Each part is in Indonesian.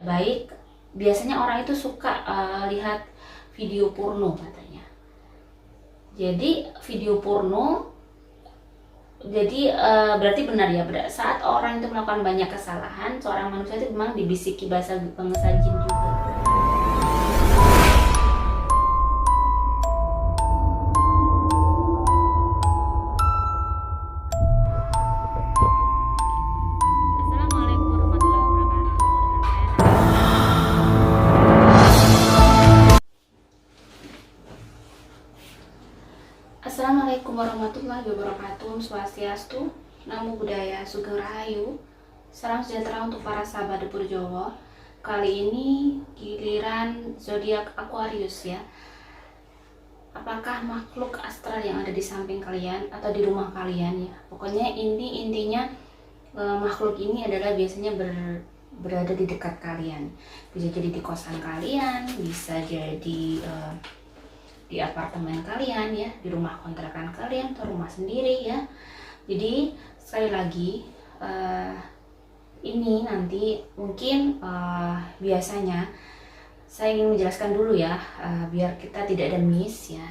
baik. Biasanya orang itu suka lihat video porno katanya. Jadi video porno, jadi berarti benar ya, saat orang itu melakukan banyak kesalahan, seorang manusia itu memang dibisiki bahasa bangsa jin juga. Assalamualaikum warahmatullahi wabarakatuh. Assalamualaikum warahmatullahi wabarakatuh. Swastiastu, Namo Buddhaya, Sugeng Rahayu. Salam sejahtera untuk para sahabat Depur Jawa. Kali ini giliran zodiak Aquarius ya. Apakah makhluk astral yang ada di samping kalian atau di rumah kalian ya? Pokoknya intinya makhluk ini adalah biasanya berada di dekat kalian. Bisa jadi di kosan kalian, bisa jadi di apartemen kalian ya, di rumah kontrakan kalian atau rumah sendiri ya. Jadi sekali lagi ini nanti mungkin biasanya saya ingin menjelaskan dulu ya, biar kita tidak ada miss ya.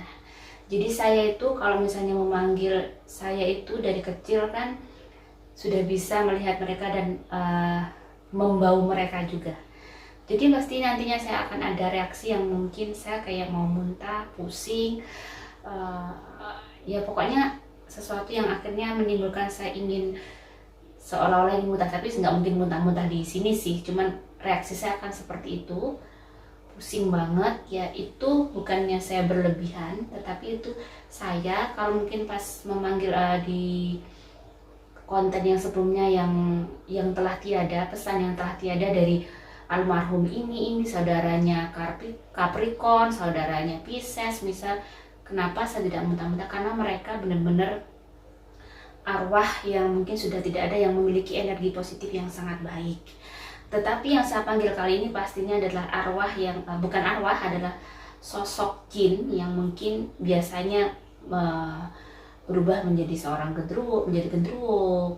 Jadi saya itu kalau misalnya memanggil saya itu dari kecil kan sudah bisa melihat mereka dan membau mereka juga. Jadi pasti nantinya saya akan ada reaksi yang mungkin saya kayak mau muntah, pusing, ya pokoknya sesuatu yang akhirnya menimbulkan saya ingin seolah-olah ingin muntah, tapi nggak mungkin muntah-muntah di sini sih, cuman reaksi saya akan seperti itu, pusing banget ya. Itu bukannya saya berlebihan, tetapi itu saya kalau mungkin pas memanggil di konten yang sebelumnya yang telah tiada, pesan yang telah tiada dari almarhum ini saudaranya Capricorn, saudaranya Pisces misal. Kenapa saya tidak muntah-muntah? Karena mereka benar-benar arwah yang mungkin sudah tidak ada, yang memiliki energi positif yang sangat baik. Tetapi yang saya panggil kali ini pastinya adalah arwah yang bukan arwah, adalah sosok jin yang mungkin biasanya berubah menjadi seorang genderuwo,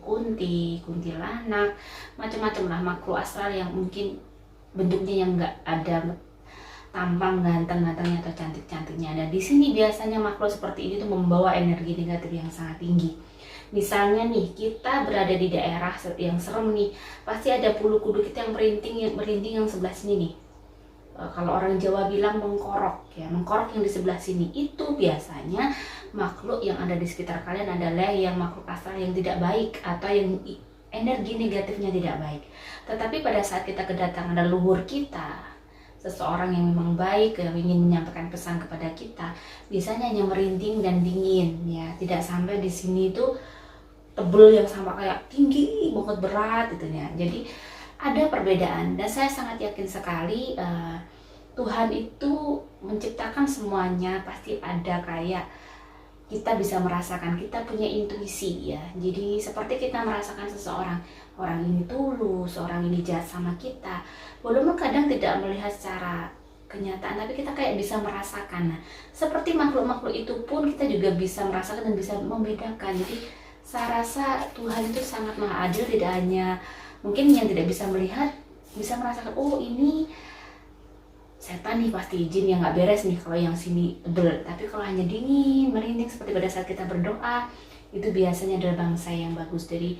kuntilanak, macam-macam lah makhluk astral yang mungkin bentuknya yang enggak ada tampang ganteng-gantengnya atau cantik-cantiknya. Dan di sini biasanya makhluk seperti ini tuh membawa energi negatif yang sangat tinggi. Misalnya nih, kita berada di daerah yang serem nih, pasti ada bulu kuduk kita yang merinding yang sebelah sini nih. Kalau orang Jawa bilang mengkorok ya, mengkorok yang di sebelah sini. Itu biasanya makhluk yang ada di sekitar kalian adalah yang makhluk astral yang tidak baik atau yang energi negatifnya tidak baik. Tetapi pada saat kita kedatangan leluhur kita, seseorang yang memang baik, yang ingin menyampaikan pesan kepada kita, biasanya hanya merinding dan dingin ya, tidak sampai di sini itu tebel yang sama kayak tinggi banget, berat gitu ya. Jadi ada perbedaan, dan saya sangat yakin sekali Tuhan itu menciptakan semuanya pasti ada kayak kita bisa merasakan, kita punya intuisi ya. Jadi seperti kita merasakan seseorang, orang ini tulus, orang ini jahat sama kita, walaupun kadang tidak melihat secara kenyataan, tapi kita kayak bisa merasakan. Nah, seperti makhluk-makhluk itu pun kita juga bisa merasakan dan bisa membedakan. Jadi saya rasa Tuhan itu sangat maha adil, tidak hanya mungkin yang tidak bisa melihat bisa merasakan, oh ini setan nih, pasti jin yang nggak beres nih kalau yang sini tebel. Tapi kalau hanya dingin, merinding seperti pada saat kita berdoa, itu biasanya adalah bangsa yang bagus, dari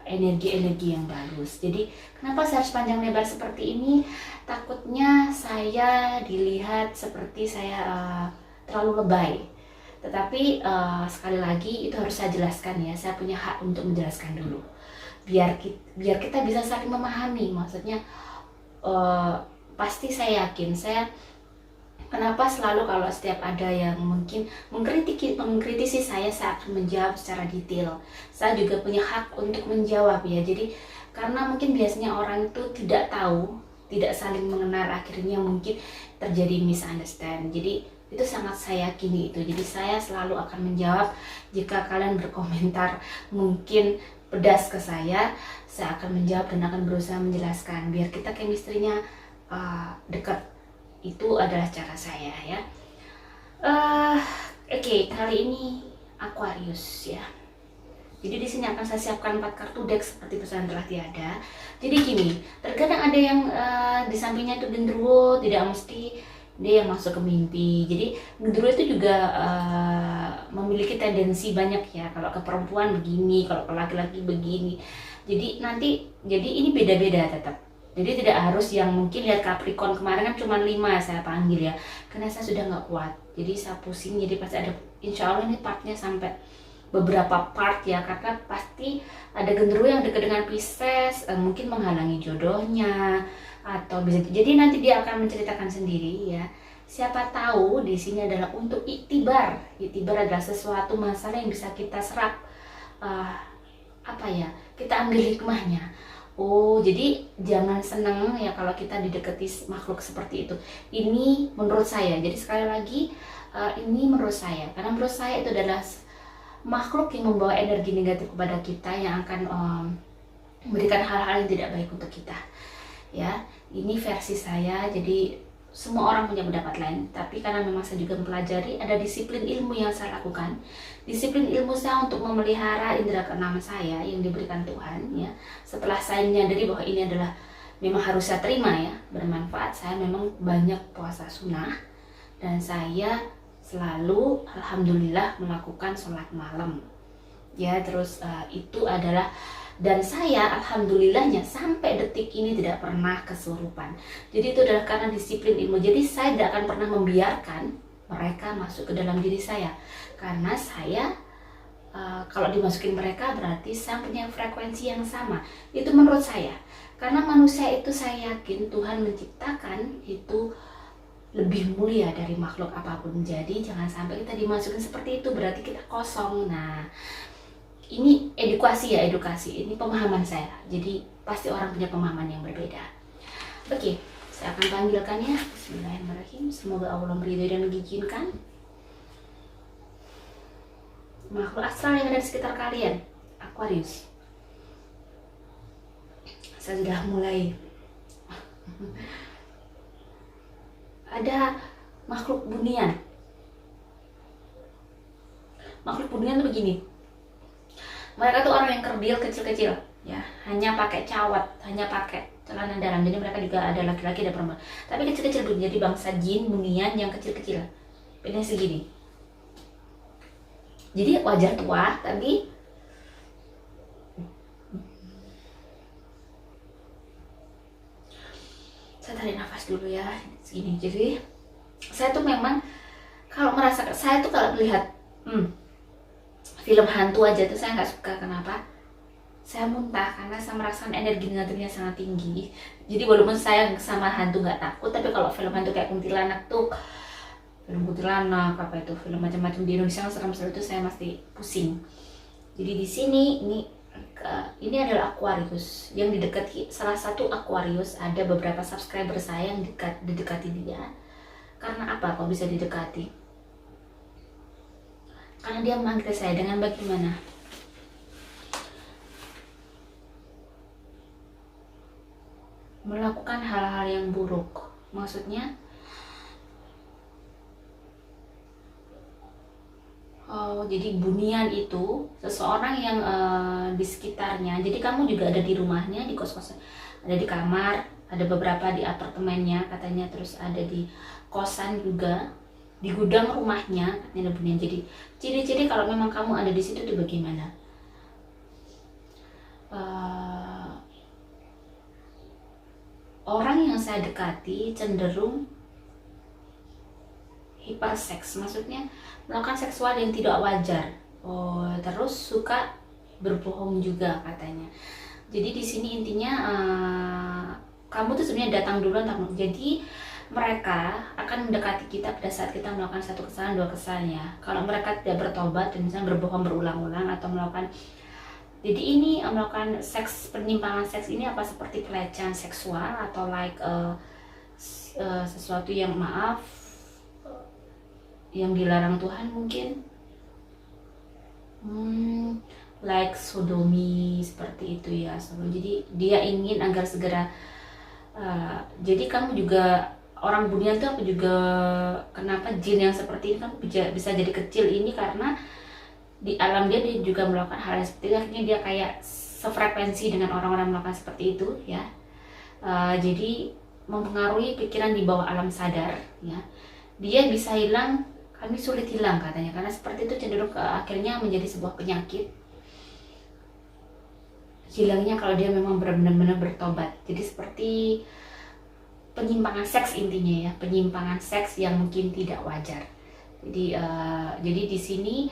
energi-energi yang bagus. Jadi kenapa saya harus panjang lebar seperti ini? Takutnya saya dilihat seperti saya terlalu lebay. Tetapi sekali lagi itu harus saya jelaskan ya, saya punya hak untuk menjelaskan dulu, biar kita bisa saling memahami. Maksudnya pasti saya yakin, saya kenapa selalu kalau setiap ada yang mungkin mengkritisi saya akan menjawab secara detail. Saya juga punya hak untuk menjawab ya. Jadi karena mungkin biasanya orang itu tidak tahu, tidak saling mengenal, akhirnya mungkin terjadi misunderstand. Jadi itu sangat saya yakini itu. Jadi saya selalu akan menjawab. Jika kalian berkomentar mungkin pedas ke saya akan menjawab dan akan berusaha menjelaskan biar kita chemistry-nya dekat. Itu adalah cara saya ya. Oke, kali ini Aquarius ya. Jadi di sini akan saya siapkan 4 kartu deck seperti pesan telah tiada. Jadi gini, terkadang ada yang di tidak mesti dia yang masuk ke mimpi. Jadi gendruwo itu juga memiliki tendensi banyak ya, kalau ke perempuan begini, kalau ke laki-laki begini. Jadi ini beda-beda tetap. Jadi tidak harus yang mungkin lihat Capricorn kemarin kan cuma 5 saya panggil ya, karena saya sudah nggak kuat. Jadi saya pusing, jadi pasti ada, insya Allah ini partnya sampai beberapa part ya, karena pasti ada gendruwo yang dekat dengan Pisces, mungkin menghalangi jodohnya, atau bisa jadi nanti dia akan menceritakan sendiri ya. Siapa tahu di sini adalah untuk iktibar. Iktibar adalah sesuatu masalah yang bisa kita serap, kita ambil hikmahnya. Oh, jadi jangan seneng ya kalau kita didekati makhluk seperti itu. Ini menurut saya. Jadi sekali lagi, ini menurut saya. Karena menurut saya itu adalah makhluk yang membawa energi negatif kepada kita, yang akan memberikan hal-hal yang tidak baik untuk kita. Ya, ini versi saya. Jadi semua orang punya pendapat lain, tapi karena memang saya juga mempelajari, ada disiplin ilmu yang saya lakukan. Disiplin ilmu saya untuk memelihara indera keenam saya yang diberikan Tuhan ya. Setelah saya menyadari bahwa ini adalah memang harus saya terima ya, bermanfaat, saya memang banyak puasa sunnah, dan saya selalu alhamdulillah melakukan sholat malam ya. Terus itu adalah, dan saya alhamdulillahnya sampai detik ini tidak pernah kesurupan. Jadi itu adalah karena disiplin ilmu. Jadi saya tidak akan pernah membiarkan mereka masuk ke dalam diri saya, karena saya kalau dimasukin mereka berarti saya punya frekuensi yang sama. Itu menurut saya, karena manusia itu saya yakin Tuhan menciptakan itu lebih mulia dari makhluk apapun. Jadi jangan sampai kita dimasukin seperti itu, berarti kita kosong. Nah, ini edukasi ya, edukasi. Ini pemahaman saya. Jadi pasti orang punya pemahaman yang berbeda. Oke, saya akan panggilkannya. Bismillahirrahmanirrahim. Semoga Allah meridhai dan mengizinkan. Makhluk astral yang ada di sekitar kalian, Aquarius. Saya sudah mulai. Ada makhluk bunian. Makhluk bunian itu begini. Mereka tuh orang yang kerdil kecil-kecil ya, hanya pakai cawat, hanya pakai celana dalam. Jadi mereka juga ada laki-laki dan perempuan, tapi kecil-kecil begini. Jadi bangsa jin bunian yang kecil-kecil, ini segini. Jadi wajah tua, tapi saya tarik nafas dulu ya, segini. Jadi saya tuh memang kalau merasakan, saya tuh kalau melihat film hantu aja tuh saya nggak suka. Kenapa? Saya muntah karena saya merasakan energi negatifnya sangat tinggi. Jadi walaupun saya sama hantu nggak takut, tapi kalau film hantu kayak kuntilanak tuh, film kuntilanak apa itu, film macam-macam di Indonesia yang serem-serem itu, saya masih pusing. Jadi di sini ini adalah Aquarius yang didekati. Salah satu Aquarius, ada beberapa subscriber saya yang didekati dia. Karena apa kok bisa didekati? Karena dia memanggil saya dengan bagaimana? Melakukan hal-hal yang buruk. Maksudnya, jadi bunian itu seseorang yang di sekitarnya. Jadi kamu juga ada di rumahnya, di kos-kosan, ada di kamar, ada beberapa di apartemennya katanya, terus ada di kosan juga, di gudang rumahnya katanya ada bunian. Jadi ciri-ciri kalau memang kamu ada di situ itu bagaimana? Orang yang saya dekati cenderung hiperseks, maksudnya melakukan seksual yang tidak wajar. Terus suka berbohong juga katanya. Jadi di sini intinya kamu tuh sebenarnya datang duluan. Jadi mereka akan mendekati kita pada saat kita melakukan satu kesalahan, dua kesalahan ya. Kalau mereka tidak bertobat dan misalnya berbohong berulang-ulang atau melakukan, jadi ini melakukan penyimpangan seks ini apa seperti pelecehan seksual atau sesuatu yang yang dilarang Tuhan mungkin, like sodomi seperti itu ya. Jadi dia ingin agar segera jadi kamu juga orang bunian tuh, aku juga kenapa jin yang seperti ini kan bisa jadi kecil ini, karena di alam dia juga melakukan hal yang seperti itu. Akhirnya dia kayak sefrekuensi dengan orang-orang melakukan seperti itu ya. Jadi mempengaruhi pikiran di bawah alam sadar ya. Dia bisa hilang, kami sulit hilang katanya, karena seperti itu cenderung akhirnya menjadi sebuah penyakit. Hilangnya kalau dia memang benar-benar bertobat. Jadi seperti penyimpangan seks intinya ya, penyimpangan seks yang mungkin tidak wajar. Jadi di sini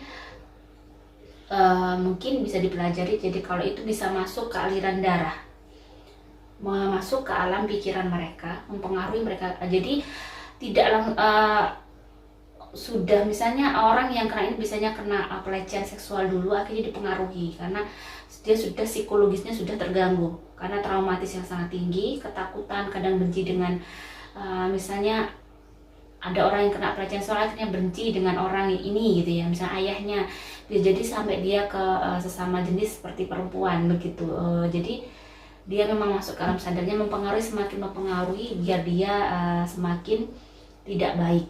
mungkin bisa dipelajari. Jadi kalau itu bisa masuk ke aliran darah, masuk ke alam pikiran mereka, mempengaruhi mereka. Jadi tidak sudah misalnya orang yang kena ini biasanya kena pelecehan seksual dulu, akhirnya dipengaruhi karena dia sudah psikologisnya sudah terganggu karena traumatis yang sangat tinggi, ketakutan, kadang benci dengan misalnya ada orang yang kena pelecehan seksual akhirnya benci dengan orang ini gitu ya, misalnya ayahnya, jadi sampai dia ke sesama jenis seperti perempuan begitu. Jadi dia memang masuk ke alam sadarnya, mempengaruhi, semakin mempengaruhi biar dia semakin tidak baik.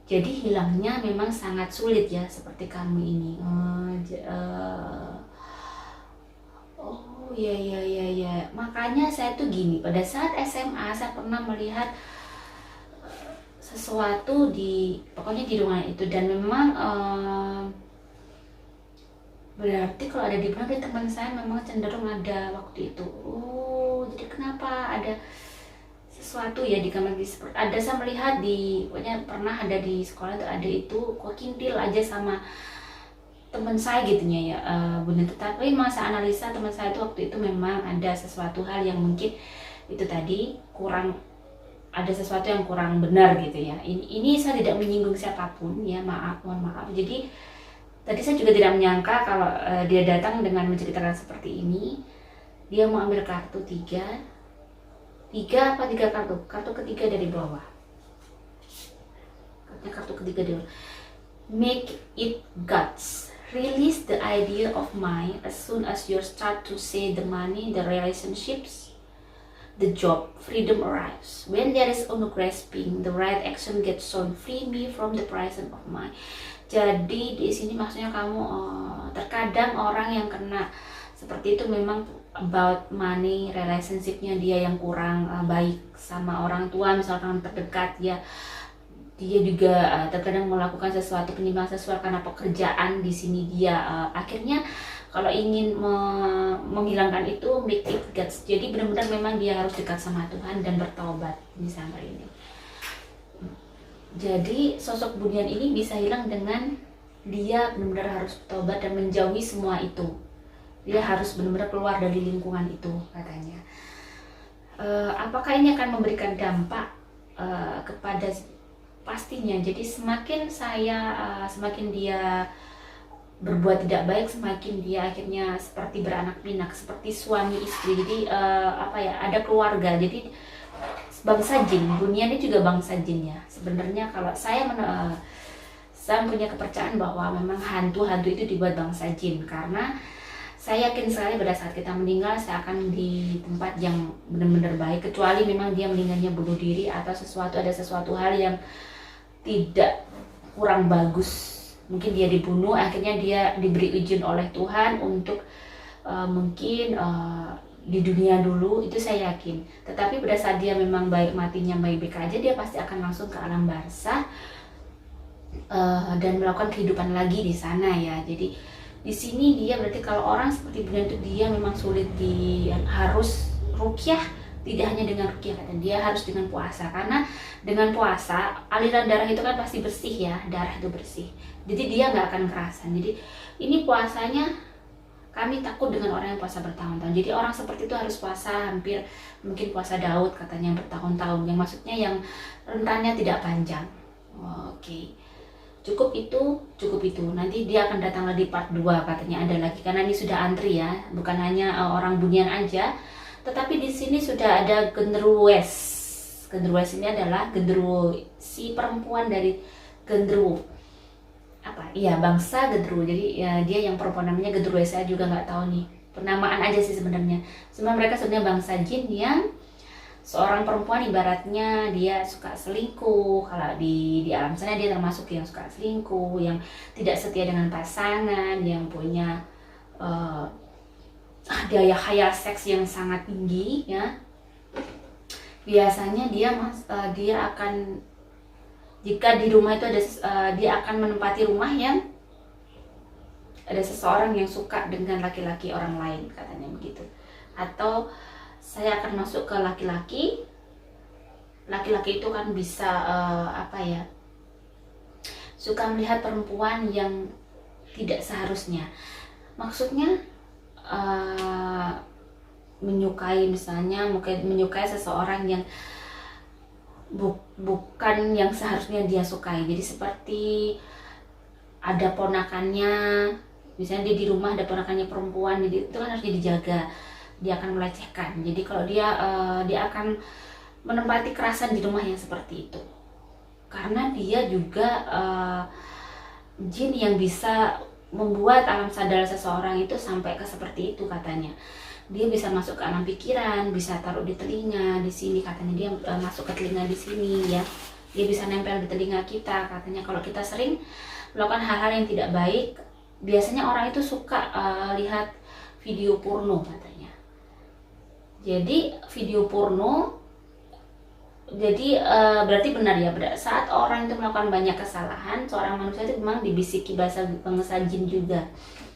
Jadi hilangnya memang sangat sulit ya, seperti kamu ini. Oh ya. Makanya saya tuh gini, pada saat SMA saya pernah melihat sesuatu pokoknya di ruangan itu, dan memang berarti kalau ada di mana teman saya memang cenderung ada waktu itu. Oh, jadi kenapa ada sesuatu ya di kamar ada, saya melihat pokoknya pernah ada di sekolah tuh ada itu kok kintil aja sama teman saya gitunya ya Bunda. Tetapi masa analisa teman saya itu waktu itu memang ada sesuatu hal yang mungkin itu tadi kurang, ada sesuatu yang kurang benar gitu ya. Ini saya tidak menyinggung siapapun ya, mohon maaf. Jadi tadi saya juga tidak menyangka kalau dia datang dengan menceritakan seperti ini. Dia mau ambil kartu tiga kartu ketiga dari bawah. Kartu ketiga dari bawah. Make it guts. Release the idea of mine as soon as you start to say the money, the relationships, the job, freedom arrives. When there is no grasping, the right action gets shown. Free me from the prison of mine. Jadi di sini maksudnya kamu terkadang orang yang kena seperti itu memang about money, relationshipnya dia yang kurang baik sama orang tua, misalkan terdekat ya. Dia juga terkadang melakukan sesuatu penyimpangan seksual karena pekerjaan di sini dia akhirnya kalau ingin menghilangkan itu make it guts. Jadi benar-benar memang dia harus dekat sama Tuhan dan bertobat di samar ini. Jadi sosok Bunian ini bisa hilang dengan dia benar-benar harus bertobat dan menjauhi semua itu. Dia harus benar-benar keluar dari lingkungan itu katanya. Apakah ini akan memberikan dampak kepada pastinya? Jadi semakin dia berbuat tidak baik, semakin dia akhirnya seperti beranak pinak, seperti suami istri. Jadi ada keluarga. Jadi bangsa jin, Bunian ini juga bangsa jin ya. Sebenarnya kalau saya punya kepercayaan bahwa memang hantu-hantu itu dibuat bangsa jin, karena saya yakin sekali pada saat kita meninggal saya akan di tempat yang benar-benar baik, kecuali memang dia meninggalnya bunuh diri atau ada sesuatu hal yang tidak kurang bagus. Mungkin dia dibunuh, akhirnya dia diberi izin oleh Tuhan untuk mungkin di dunia dulu, itu saya yakin. Tetapi pada saat dia memang matinya baik-baik aja, dia pasti akan langsung ke alam barzah dan melakukan kehidupan lagi di sana ya. Jadi di sini dia berarti kalau orang seperti Bunda itu dia memang sulit, harus rukyah, tidak hanya dengan rukyah kan, dia harus dengan puasa, karena dengan puasa aliran darah itu kan pasti bersih ya, darah itu bersih. Jadi dia nggak akan kerasan. Jadi ini puasanya, kami takut dengan orang yang puasa bertahun-tahun. Jadi orang seperti itu harus puasa hampir mungkin puasa Daud katanya bertahun-tahun, yang maksudnya yang rentannya tidak panjang. Oke. Cukup itu. Nanti dia akan datang lagi part 2 katanya, ada lagi, karena ini sudah antri ya, bukan hanya orang Bunian aja, tetapi di sini sudah ada genderuwes. Genderuwes ini adalah genderuwo, si perempuan dari genderuwo. Bangsa genderuwo. Jadi ya, dia yang perempuan namanya genderuwo. Saya juga nggak tahu nih, penamaan aja sih sebenarnya. Cuma mereka sebenarnya bangsa jin yang seorang perempuan ibaratnya dia suka selingkuh. Kalau di alam sana dia termasuk yang suka selingkuh, yang tidak setia dengan pasangan, yang punya daya khayal seks yang sangat tinggi ya. biasanya dia akan, jika di rumah itu ada dia akan menempati rumah yang ada seseorang yang suka dengan laki-laki orang lain, katanya begitu. Atau saya akan masuk ke laki-laki itu kan bisa suka melihat perempuan yang tidak seharusnya. Maksudnya menyukai, misalnya mungkin menyukai seseorang yang bukan yang seharusnya dia sukai. Jadi seperti ada ponakannya, misalnya dia di rumah ada ponakannya perempuan, jadi itu kan harus dijaga, dia akan melecehkan. Jadi kalau dia akan menempati kekerasan di rumah yang seperti itu, karena dia juga jin yang bisa membuat alam sadar seseorang itu sampai ke seperti itu, katanya. Dia bisa masuk ke alam pikiran, bisa taruh di telinga, di sini katanya dia masuk ke telinga di sini ya. Dia bisa nempel di telinga kita, katanya. Kalau kita sering melakukan hal-hal yang tidak baik, biasanya orang itu suka lihat video porno, katanya. Jadi video porno, jadi berarti benar ya, saat orang itu melakukan banyak kesalahan, seorang manusia itu memang dibisiki bahasa jin juga.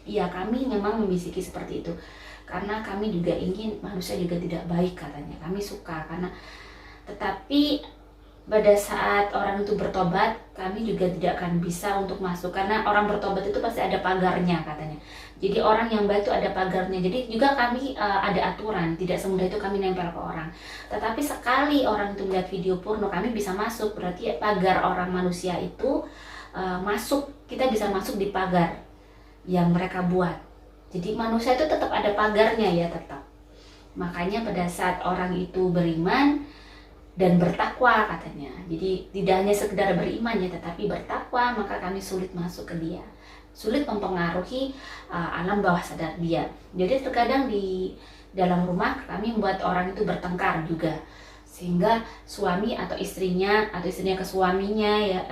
Iya, kami memang membisiki seperti itu, karena kami juga ingin manusia juga tidak baik, katanya. Kami suka karena, tetapi pada saat orang itu bertobat, kami juga tidak akan bisa untuk masuk, karena orang bertobat itu pasti ada pagarnya, katanya. Jadi orang yang baik itu ada pagarnya. Jadi juga kami ada aturan, tidak semudah itu kami nempel ke orang. Tetapi sekali orang itu melihat video porno, kami bisa masuk, berarti pagar orang manusia itu masuk, kita bisa masuk di pagar yang mereka buat. Jadi manusia itu tetap ada pagarnya ya, tetap. Makanya pada saat orang itu beriman dan bertakwa, katanya. Jadi tidak hanya sekedar beriman ya, tetapi bertakwa, maka kami sulit masuk ke dia, sulit mempengaruhi alam bawah sadar dia. Jadi terkadang di dalam rumah kami membuat orang itu bertengkar juga, sehingga suami atau istrinya ke suaminya ya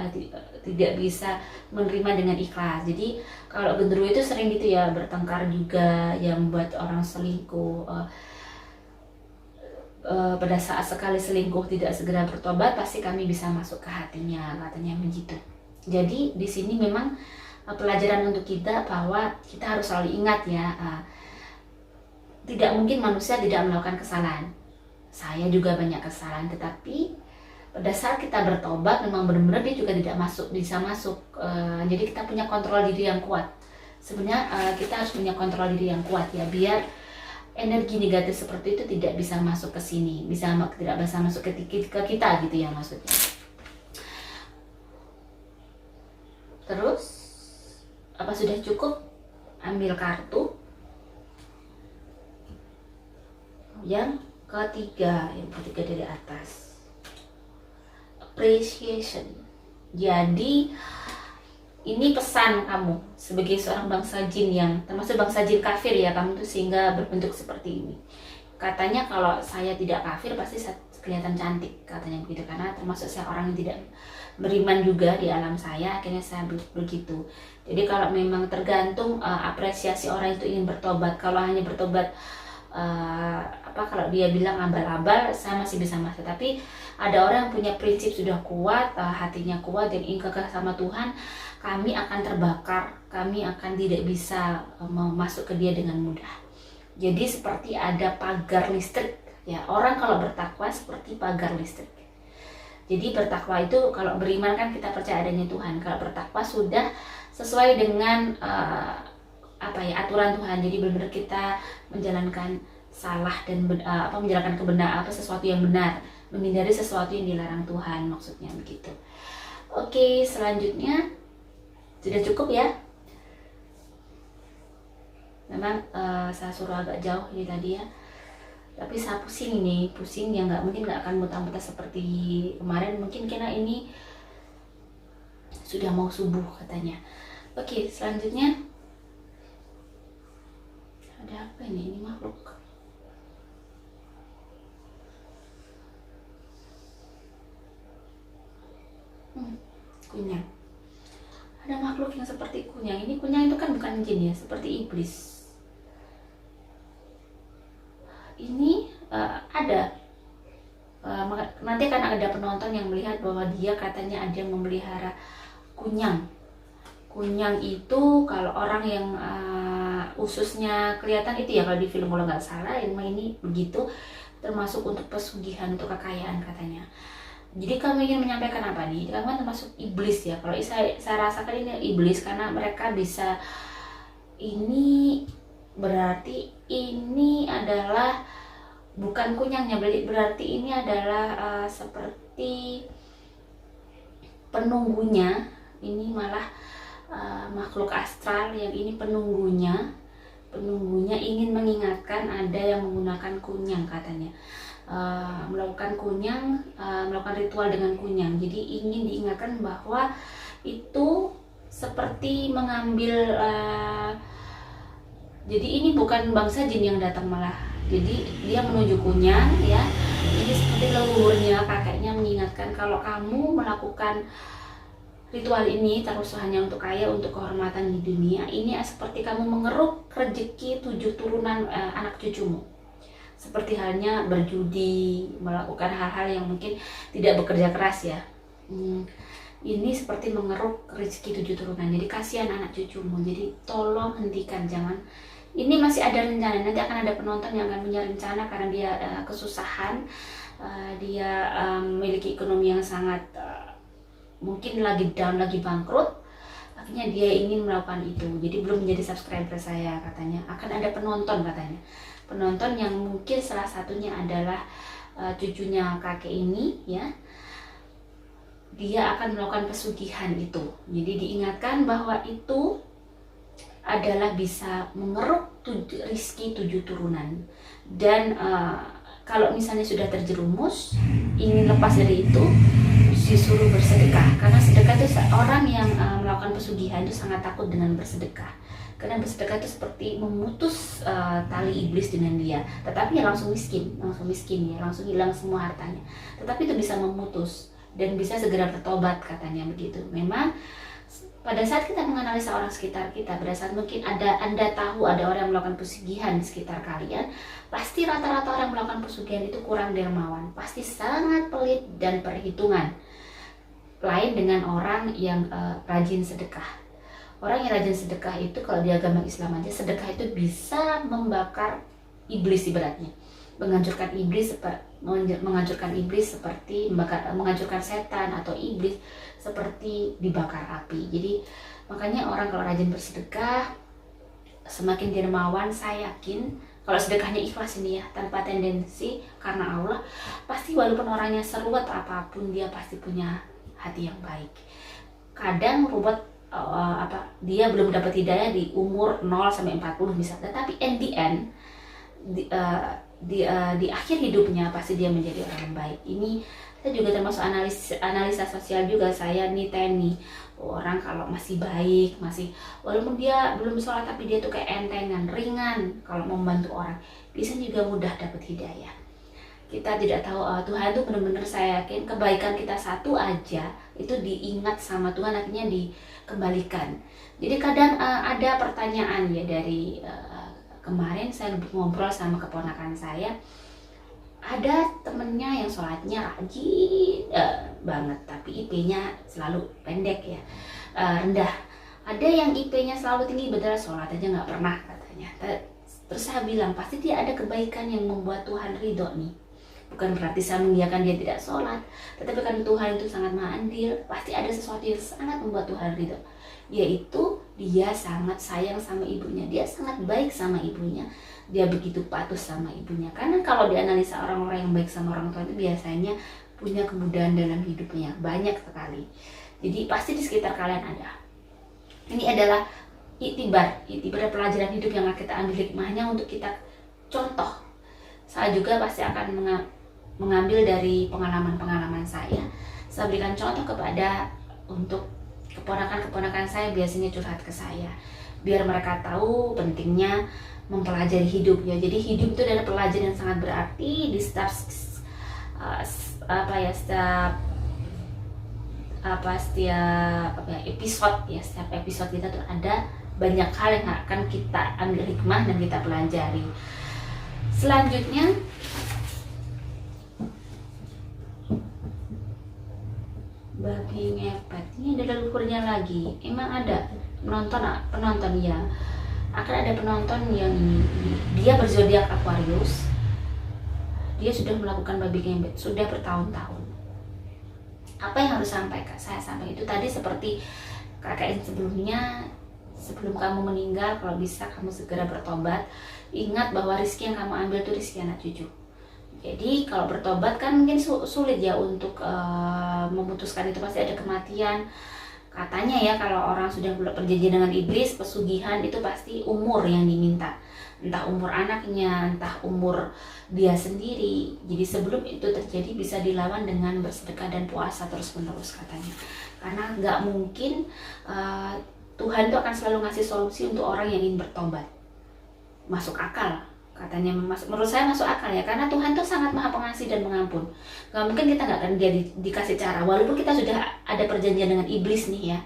tidak bisa menerima dengan ikhlas. Jadi kalau genderuwo itu sering gitu ya, bertengkar juga, yang membuat orang selingkuh. Pada saat sekali selingkuh tidak segera bertobat, pasti kami bisa masuk ke hatinya, katanya begitu. Jadi di sini memang pelajaran untuk kita bahwa kita harus selalu ingat ya, tidak mungkin manusia tidak melakukan kesalahan. Saya juga banyak kesalahan, tetapi pada saat kita bertobat memang benar-benar dia juga tidak bisa masuk. Jadi kita punya kontrol diri yang kuat. Sebenarnya kita harus punya kontrol diri yang kuat ya, biar energi negatif seperti itu tidak bisa masuk ke sini, tidak bisa masuk ke kita gitu ya, maksudnya. Terus apa sudah cukup? Ambil kartu yang ketiga dari atas, appreciation. Jadi ini pesan kamu sebagai seorang bangsa jin yang termasuk bangsa jin kafir ya, kamu tuh sehingga berbentuk seperti ini. Katanya kalau saya tidak kafir pasti saya kelihatan cantik, katanya begitu, karena termasuk saya orang yang tidak beriman juga di alam saya, akhirnya saya begitu. Jadi kalau memang tergantung apresiasi orang itu ingin bertobat. Kalau hanya bertobat kalau dia bilang abal-abal, saya masih bisa masuk. Tapi ada orang yang punya prinsip sudah kuat, hatinya kuat dan ingin kekal sama Tuhan, kami akan terbakar, kami akan tidak bisa masuk ke dia dengan mudah. Jadi seperti ada pagar listrik ya, orang kalau bertakwa seperti pagar listrik. Jadi bertakwa itu, kalau beriman kan kita percaya adanya Tuhan, kalau bertakwa sudah sesuai dengan aturan Tuhan. Jadi benar-benar kita menjalankan salah dan menjalankan kebenaran, sesuatu yang benar, menghindari sesuatu yang dilarang Tuhan, maksudnya begitu. Oke, selanjutnya sudah cukup ya. Memang saya suruh agak jauh ini tadi ya, tapi saya pusing yang mungkin nggak akan muter-muter seperti kemarin, mungkin karena ini sudah mau subuh katanya. Oke, selanjutnya ada apa ini makhluk? Kunyang. Ada makhluk yang seperti kunyang. Ini kunyang itu kan bukan jin ya, seperti iblis. Ini ada akan ada penonton yang melihat bahwa dia katanya ada yang memelihara kunyang. Kunyang itu kalau orang yang ususnya kelihatan itu ya, kalau di film kalau nggak salah ini begitu, termasuk untuk pesugihan, untuk kekayaan katanya. Jadi kami ingin menyampaikan apa nih? Kamu kan termasuk iblis ya. Kalau saya rasakan ini iblis karena mereka bisa, ini berarti ini adalah bukan kunyangnya, berarti ini adalah seperti penunggunya. Ini malah makhluk astral yang ini penunggunya ingin mengingatkan ada yang menggunakan kunyang katanya, melakukan ritual dengan kunyang. Jadi ingin diingatkan bahwa itu seperti mengambil, jadi ini bukan bangsa jin yang datang, malah jadi dia menuju kunyang ya. Ini seperti leluhurnya, kakeknya mengingatkan kalau kamu melakukan ritual ini terus hanya untuk kaya, untuk kehormatan di dunia, ini seperti kamu mengeruk rezeki 7 turunan anak cucumu. Seperti halnya berjudi, melakukan hal-hal yang mungkin tidak bekerja keras ya. Ini seperti mengeruk rezeki 7 turunan. Jadi kasihan anak cucumu. Jadi tolong hentikan, jangan. Ini masih ada rencana, nanti akan ada penonton yang akan punya rencana karena dia kesusahan, dia memiliki ekonomi yang sangat mungkin lagi down, lagi bangkrut, akhirnya dia ingin melakukan itu. Jadi belum menjadi subscriber saya katanya. Akan ada penonton katanya, penonton yang mungkin salah satunya adalah cucunya kakek ini ya. Dia akan melakukan pesugihan itu. Jadi diingatkan bahwa itu adalah bisa mengeruk rizki 7 turunan. Dan kalau misalnya sudah terjerumus, ingin lepas dari itu, disuruh bersedekah. Karena sedekah itu, orang yang melakukan pesugihan itu sangat takut dengan bersedekah. Karena bersedekah itu seperti memutus tali iblis dengan dia. Tetapi ya langsung miskin ya, langsung hilang semua hartanya. Tetapi itu bisa memutus dan bisa segera bertobat katanya begitu. Memang pada saat kita menganalisa orang sekitar kita, pada saat mungkin Anda tahu ada orang yang melakukan pesugihan di sekitar kalian, pasti rata-rata orang yang melakukan pesugihan itu kurang dermawan, pasti sangat pelit dan perhitungan. Lain dengan orang yang rajin sedekah. Orang yang rajin sedekah itu kalau di agama Islam aja, sedekah itu bisa membakar iblis ibaratnya. Menghancurkan iblis seperti menghancurkan setan atau iblis seperti dibakar api. Jadi makanya orang kalau rajin bersedekah semakin dermawan. Saya yakin kalau sedekahnya ikhlas ini ya, tanpa tendensi karena Allah, pasti walaupun orangnya seruat apapun, dia pasti punya hati yang baik. Kadang ruwet dia belum dapat hidayah di umur 0 sampai 40 misalnya, tapi in the end di akhir hidupnya pasti dia menjadi orang yang baik. Ini saya juga termasuk analisa sosial juga. Saya nih orang kalau masih baik, masih walaupun dia belum sholat tapi dia tuh kayak entengan, ringan kalau membantu orang, biasanya juga mudah dapat hidayah. Kita tidak tahu Tuhan itu benar-benar, saya yakin kebaikan kita satu aja itu diingat sama Tuhan, akhirnya dikembalikan. Jadi kadang ada pertanyaan ya dari kemarin saya ngobrol sama keponakan saya, ada temennya yang sholatnya rajin banget tapi IP-nya selalu pendek ya, rendah. Ada yang IP-nya selalu tinggi, betul sholat aja nggak pernah katanya. Terus saya bilang pasti dia ada kebaikan yang membuat Tuhan ridho nih. Bukan berarti saya mengiyakan dia tidak sholat, tetapi kan Tuhan itu sangat maha adil, pasti ada sesuatu yang sangat membuat Tuhan ridho, yaitu dia sangat sayang sama ibunya, dia sangat baik sama ibunya, dia begitu patuh sama ibunya. Karena kalau dianalisa orang-orang yang baik sama orang tua itu biasanya punya kemudahan dalam hidupnya banyak sekali. Jadi pasti di sekitar kalian ada. Ini adalah itibar pelajaran hidup yang kita ambil hikmahnya untuk kita contoh. Saya juga pasti akan mengambil dari pengalaman-pengalaman saya. Saya berikan contoh kepada untuk keponakan-keponakan saya, biasanya curhat ke saya, biar mereka tahu pentingnya mempelajari hidup ya. Jadi hidup itu adalah pelajaran yang sangat berarti. Di setiap setiap episode kita tuh ada banyak hal yang akan kita ambil hikmah dan kita pelajari. Selanjutnya babi ngepet ini ada leluhurnya lagi. Emang ada penonton ya, akan ada penonton yang dia berzodiak Aquarius, dia sudah melakukan babi ngepet sudah bertahun-tahun. Apa yang harus saya sampaikan itu tadi seperti kakak sebelumnya, sebelum kamu meninggal kalau bisa kamu segera bertobat. Ingat bahwa rezeki yang kamu ambil itu rezeki anak cucu. Jadi kalau bertobat kan mungkin sulit ya untuk memutuskan, itu pasti ada kematian. Katanya ya kalau orang sudah perjanjian dengan iblis, pesugihan itu pasti umur yang diminta. Entah umur anaknya, entah umur dia sendiri. Jadi sebelum itu terjadi bisa dilawan dengan bersedekah dan puasa terus menerus katanya. Karena nggak mungkin Tuhan itu akan selalu ngasih solusi untuk orang yang ingin bertobat. Masuk akal katanya, menurut saya masuk akal ya, karena Tuhan tuh sangat maha pengasih dan mengampun. Gak mungkin kita nggak akan dia dikasih cara, walaupun kita sudah ada perjanjian dengan iblis nih ya,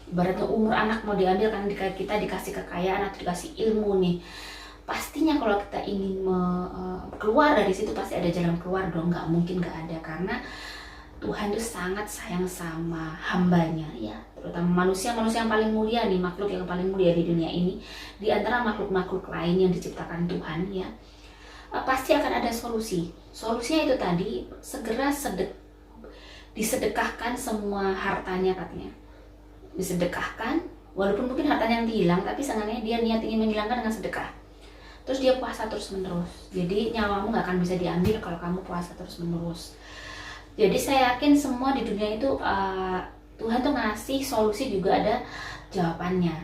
ibaratnya umur anak mau diambil karena kita dikasih kekayaan atau dikasih ilmu nih, pastinya kalau kita ingin keluar dari situ pasti ada jalan keluar dong. Nggak mungkin nggak ada, karena Tuhan itu sangat sayang sama hambanya ya, terutama manusia yang paling mulia nih, makhluk yang paling mulia di dunia ini, di antara makhluk-makhluk lain yang diciptakan Tuhan ya. Pasti akan ada solusinya itu tadi, segera disedekahkan semua hartanya katanya, disedekahkan, walaupun mungkin hartanya yang hilang, tapi seenggaknya dia niat ingin menghilangkan dengan sedekah. Terus dia puasa terus menerus, jadi nyawamu nggak akan bisa diambil kalau kamu puasa terus menerus. Jadi saya yakin semua di dunia itu Tuhan tuh ngasih solusi juga ada jawabannya.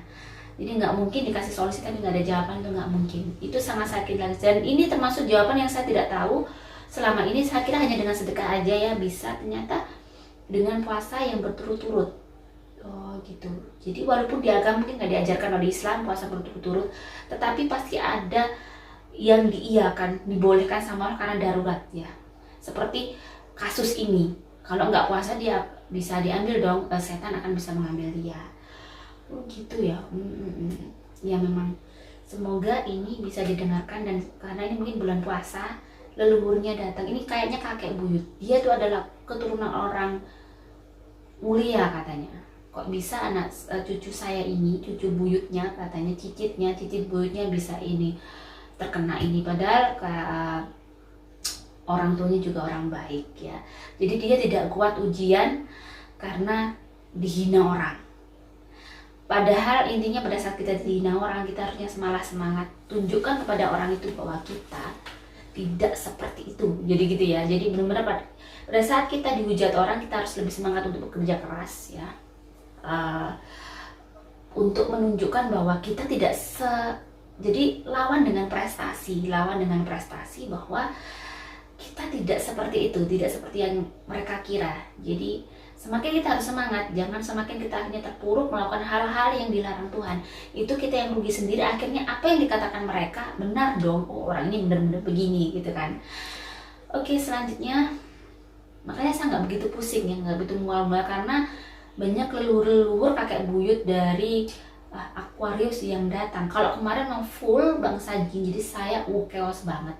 Jadi nggak mungkin dikasih solusi tapi nggak ada jawaban, itu nggak mungkin. Itu sangat sakit lagi. Dan ini termasuk jawaban yang saya tidak tahu selama ini. Saya kira hanya dengan sedekah aja ya bisa, ternyata dengan puasa yang berturut-turut. Oh gitu. Jadi walaupun di agama mungkin nggak diajarkan oleh Islam puasa berturut-turut, tetapi pasti ada yang diiyakan, dibolehkan sama Allah karena darurat ya. Seperti kasus ini, kalau nggak puasa dia bisa diambil dong, setan akan bisa mengambil dia. Oh gitu ya. Ya memang semoga ini bisa didengarkan, dan karena ini mungkin bulan puasa, leluhurnya datang. Ini kayaknya kakek buyut, dia tuh adalah keturunan orang mulia katanya. Kok bisa anak cucu saya ini, cucu buyutnya katanya, cicit buyutnya bisa ini terkena ini, padahal orang tuanya juga orang baik ya. Jadi dia tidak kuat ujian karena dihina orang. Padahal intinya pada saat kita dihina orang, kita harusnya malah semangat, tunjukkan kepada orang itu bahwa kita tidak seperti itu. Jadi gitu ya. Jadi benar-benar pada saat kita dihujat orang, kita harus lebih semangat untuk bekerja keras ya. Untuk menunjukkan bahwa kita tidak jadi lawan dengan prestasi bahwa kita tidak seperti itu, tidak seperti yang mereka kira. Jadi semakin kita harus semangat, jangan semakin kita akhirnya terpuruk melakukan hal-hal yang dilarang Tuhan. Itu kita yang rugi sendiri. Akhirnya apa yang dikatakan mereka benar dong, oh orang ini benar-benar begini gitu kan. Oke, selanjutnya makanya saya nggak begitu pusing ya, nggak begitu mual-mual, karena banyak leluhur kakek buyut dari Aquarius yang datang. Kalau kemarin memang full bangsa jin, jadi saya chaos banget.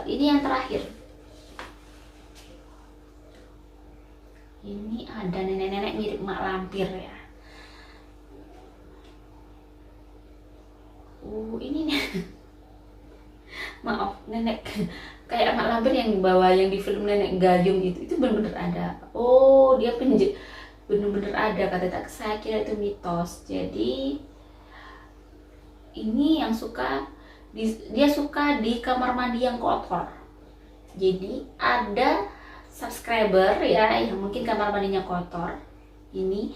Ini yang terakhir. Ini ada nenek-nenek mirip mak lampir ya. Ini nih. Maaf, nenek kayak mak lampir yang bawa yang di film Nenek Gayung itu benar-benar ada. Oh, dia benar-benar ada, kata saya kira itu mitos. Jadi ini yang dia suka di kamar mandi yang kotor. Jadi ada subscriber ya yang mungkin kamar mandinya kotor ini.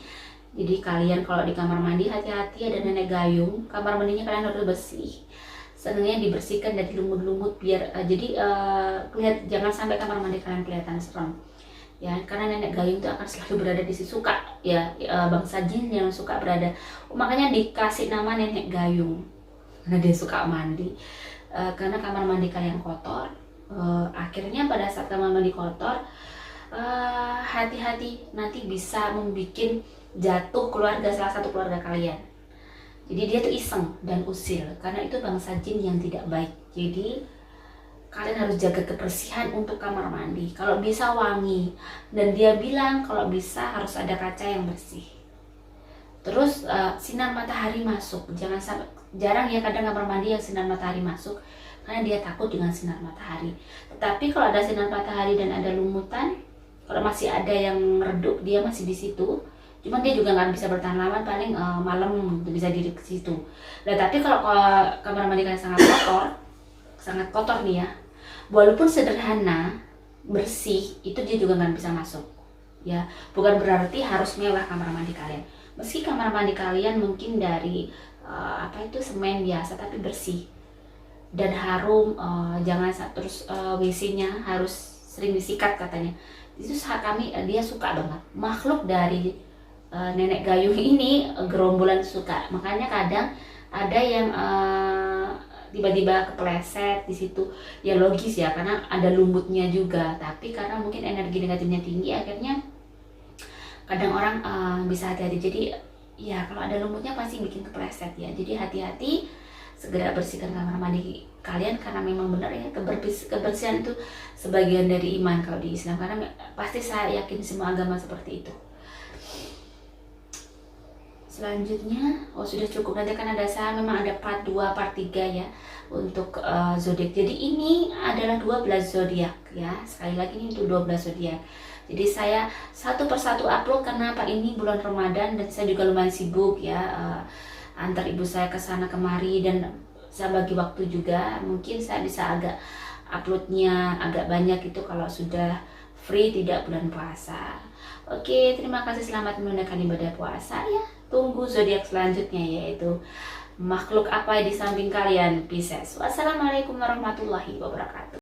Jadi kalian kalau di kamar mandi hati-hati, ada nenek gayung, kamar mandinya kalian harus bersih, senangnya dibersihkan dari lumut-lumut biar jangan sampai kamar mandi kalian kelihatan serem ya, karena nenek gayung itu akan selalu berada di situ, suka ya, bangsa jin yang suka berada, makanya dikasih nama nenek gayung karena dia suka mandi. Karena kamar mandi kalian kotor, akhirnya pada saat kamar mandi kotor, hati-hati nanti bisa membuat jatuh salah satu keluarga kalian. Jadi dia tuh iseng dan usil, karena itu bangsa jin yang tidak baik. Jadi kalian harus jaga kebersihan untuk kamar mandi. Kalau bisa wangi, dan dia bilang kalau bisa harus ada kaca yang bersih. Terus sinar matahari masuk, jangan sampai, jarang ya kadang kamar mandi yang sinar matahari masuk karena dia takut dengan sinar matahari. Tetapi kalau ada sinar matahari dan ada lumutan, kalau masih ada yang redup, dia masih di situ. Cuman dia juga nggak bisa bertahan lama, paling malam bisa diri ke situ. Nah, tapi kalau kamar mandi kalian sangat kotor nih ya, walaupun sederhana, bersih, itu dia juga nggak bisa masuk. Ya, bukan berarti harus mewah kamar mandi kalian. Meski kamar mandi kalian mungkin dari semen biasa tapi bersih dan harum, jangan terus WC-nya harus sering disikat katanya. Itu dia suka banget. Makhluk dari nenek gayung ini gerombolan suka. Makanya kadang ada yang tiba-tiba kepleset di situ. Ya logis ya, karena ada lumutnya juga. Tapi karena mungkin energi negatifnya tinggi, akhirnya kadang orang bisa hati-hati. Jadi ya kalau ada lumutnya pasti bikin kepleset ya. Jadi hati-hati, segera bersihkan kamar mandi kalian, karena memang benar ya, kebersihan itu sebagian dari iman kalau di Islam, karena pasti saya yakin semua agama seperti itu. Selanjutnya, sudah cukup, nanti kan memang ada part 2, part 3 ya untuk zodiak. Jadi ini adalah 12 zodiak ya. Sekali lagi ini untuk 12 zodiak. Jadi saya satu persatu upload karena ini bulan Ramadan dan saya juga lumayan sibuk ya, antar ibu saya ke sana kemari dan saya bagi waktu juga. Mungkin saya bisa agak uploadnya agak banyak itu kalau sudah free, tidak bulan puasa. Oke, terima kasih, selamat menunaikan ibadah puasa ya. Tunggu zodiak selanjutnya, yaitu makhluk apa di samping kalian, Pisces. Wassalamualaikum warahmatullahi wabarakatuh.